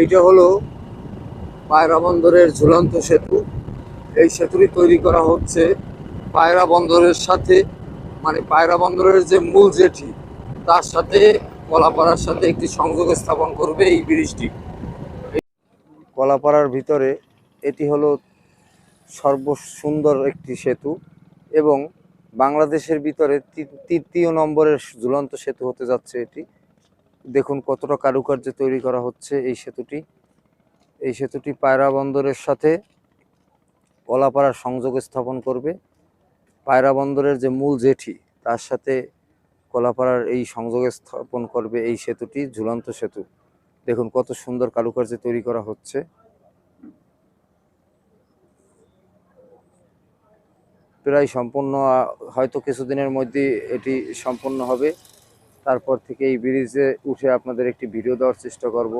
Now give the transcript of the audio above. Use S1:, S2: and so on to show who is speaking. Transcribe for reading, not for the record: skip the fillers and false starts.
S1: এইটা হলো পায়রা বন্দরের ঝুলন্ত সেতু। এই সেতুটি তৈরি করা হচ্ছে পায়রা বন্দরের সাথে, মানে পায়রা বন্দরের যে মূল জেটি তার সাথে, কলাপাড়ার সাথে একটি সংযোগ স্থাপন করবে এই ব্রিজটি। কলাপাড়ার ভিতরে এটি হলো সর্বসুন্দর একটি সেতু এবং বাংলাদেশের ভিতরে তৃতীয় নম্বরের ঝুলন্ত সেতু হতে যাচ্ছে এটি। দেখুন কতটা কারুকার্যে তৈরি করা হচ্ছে এই সেতুটি। এই সেতুটি পায়রা বন্দরের সাথে কলাপাড়ার সংযোগ স্থাপন করবে। পায়রা বন্দরের যে মূল জেটি তার সাথে কলাপাড়ার এই সংযোগ স্থাপন করবে এই সেতুটি, ঝুলন্ত সেতু। দেখুন কত সুন্দর কারুকার্যে তৈরি করা হচ্ছে। প্রায় সম্পূর্ণ, হয়তো কিছুদিনের মধ্যে এটি সম্পন্ন হবে। তারপর থেকে এই ব্রিজে উঠে আপনাদের একটি ভিডিও দেওয়ার চেষ্টা করব।